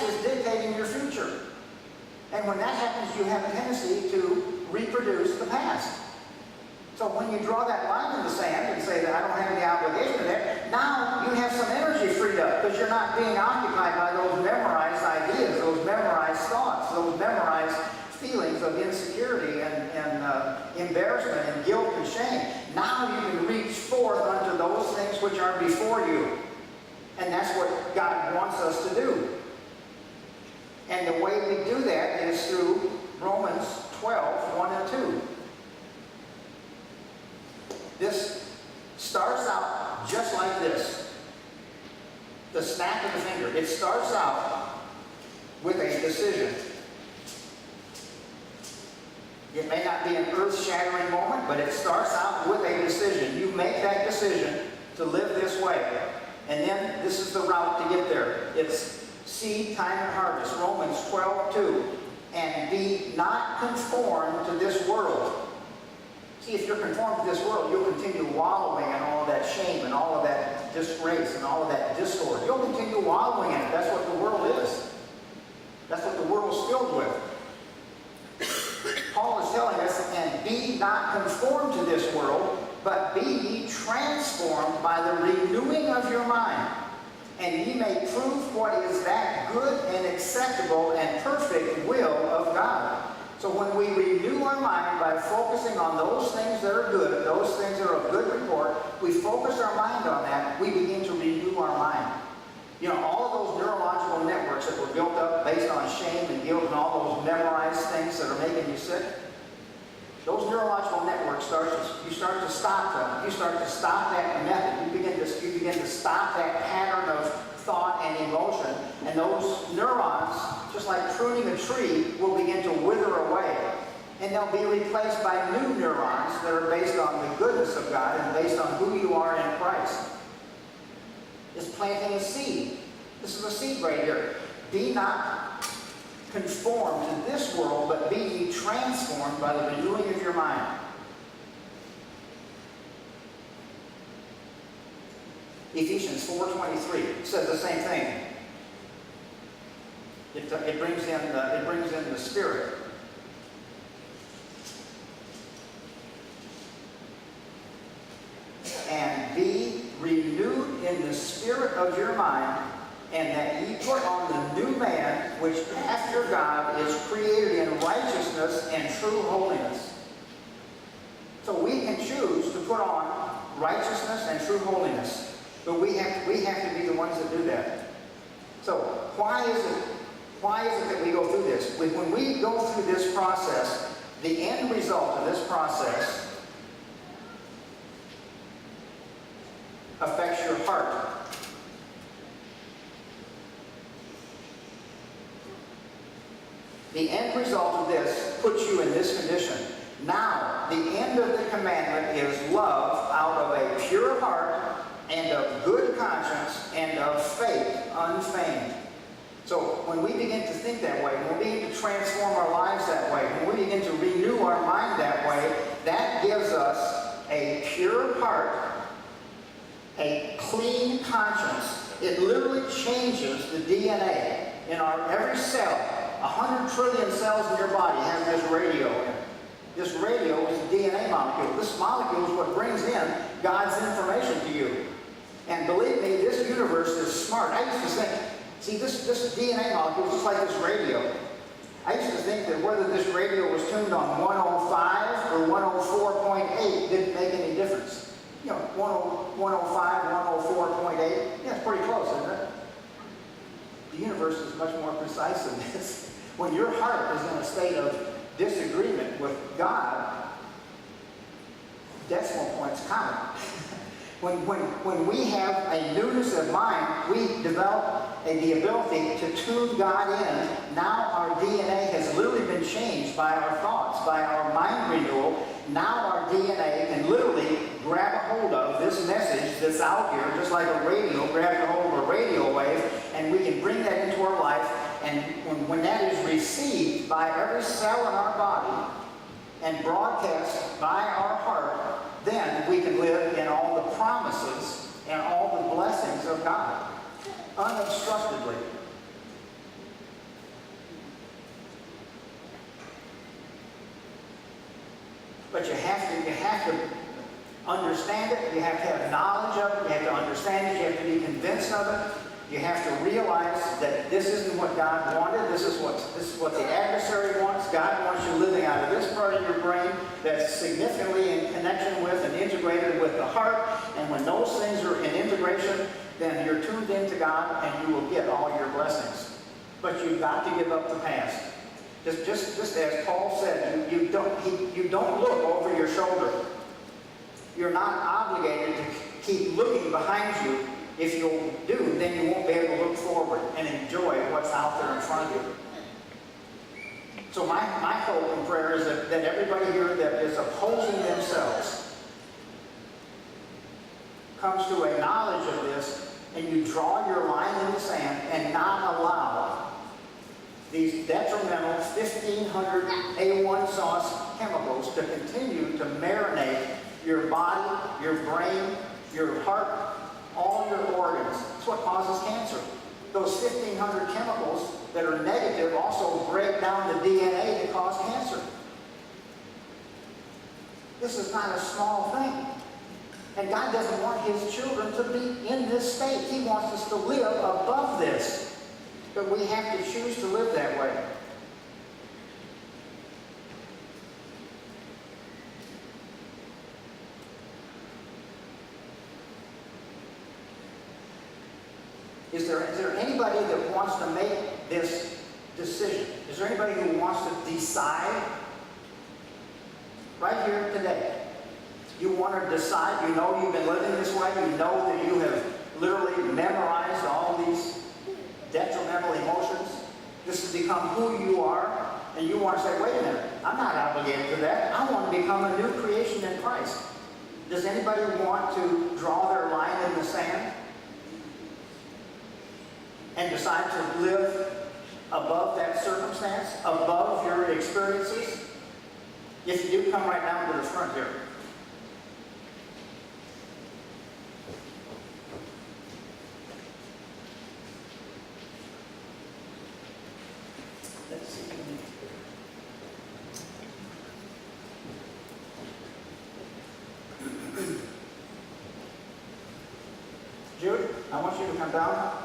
is dictating your future. And when that happens, you have a tendency to reproduce the past. So when you draw that line in the sand and say that I don't have any obligation to that, now you have some energy freed up because you're not being occupied by those memorized ideas, those memorized thoughts, those memorized feelings of insecurity and embarrassment and guilt and shame. Now you can reach forth unto those things which are before you. And that's what God wants us to do. And the way we do that is through Romans 12, 1 and 2. This starts out just like this. The snap of the finger. It starts out with a decision. It may not be an earth-shattering moment, but it starts out with a decision. You make that decision to live this way. And then this is the route to get there. It's seed, time, and harvest. Romans 12, 2. And be not conformed to this world. See, if you're conformed to this world, you'll continue wallowing in all of that shame and all of that disgrace and all of that discord. You'll continue wallowing in it. That's what the world is. That's what the world is filled with. Paul is telling us, and be not conformed to this world, but be ye transformed by the renewing of your mind. And ye may prove what is that good and acceptable and perfect will of God. So when we renew our mind by focusing on those things that are good, those things that are of good report, we focus our mind on that, we begin to renew our mind. You know, all of those neurological networks that were built up based on shame and guilt and all those memorized things that are making you sick, those neurological networks you start to stop them. You start to stop that method. You begin to stop that pattern of thought and emotion, and those neurons, just like pruning a tree, will begin to wither away. And they'll be replaced by new neurons that are based on the goodness of God and based on who you are in Christ. It's planting a seed. This is a seed right here. Be not conformed to this world, but be ye transformed by the renewing of your mind. Ephesians 4:23 says the same thing. It brings in the Spirit. And be renewed in the spirit of your mind, and that ye put on the new man, which after God is created in righteousness and true holiness. So we can choose to put on righteousness and true holiness. But we have to be the ones that do that. So why is it that we go through this? When we go through this process, the end result of this process affects your heart. The end result of this puts you in this condition. Now, the end of the commandment is love out of a pure heart and of good conscience and of faith unfeigned. So when we begin to think that way, when we begin to transform our lives that way, when we begin to renew our mind that way, that gives us a pure heart, a clean conscience. It literally changes the DNA in our every cell. 100 trillion cells in your body have this radio in it. This radio is a DNA molecule. This molecule is what brings in God's information to you. And believe me, this universe is smart. I used to think, see, this DNA molecule is just like this radio. I used to think that whether this radio was tuned on 105 or 104.8 didn't make any difference. You know, 105, 104.8, yeah, it's pretty close, isn't it? The universe is much more precise than this. When your heart is in a state of disagreement with God, decimal points count. When we have a newness of mind, we develop the ability to tune God in. Now our DNA has literally been changed by our thoughts, by our mind renewal. Now our DNA can literally grab a hold of this message that's out here, just like a radio grabs a hold of a radio wave, and we can bring that into our life. And when that is received by every cell in our body and broadcast by our heart, then we can live in all the promises and all the blessings of God unobstructedly. But you have to understand it. You have to have knowledge of it. You have to understand it. You have to be convinced of it. You have to realize that this isn't what God wanted. This is what the adversary wants. God wants you living out of this part of your brain that's significantly in connection with and integrated with the heart. And when those things are in integration, then you're tuned into God and you will get all your blessings. But you've got to give up the past. Just as Paul said, you don't look over your shoulder. You're not obligated to keep looking behind you. If you'll do, then you won't be able to look forward and enjoy what's out there in front of you. So my hope and prayer is that everybody here that is opposing themselves comes to a knowledge of this, and you draw your line in the sand and not allow these detrimental 1,500 A1 sauce chemicals to continue to marinate your body, your brain, your heart, all your organs. That's what causes cancer. Those 1,500 chemicals that are negative also break down the DNA to cause cancer. This is not a small thing. And God doesn't want His children to be in this state. He wants us to live above this. But we have to choose to live that way. Is there anybody that wants to make this decision? Is there anybody who wants to decide right here today? You want to decide, you know you've been living this way, you know that you have literally memorized all these detrimental emotions. This has become who you are, and you want to say, wait a minute, I'm not obligated to that. I want to become a new creation in Christ. Does anybody want to draw their line in the sand and decide to live above that circumstance, above your experiences? If you do, come right down to the front here. Let's see. Jude, I want you to come down.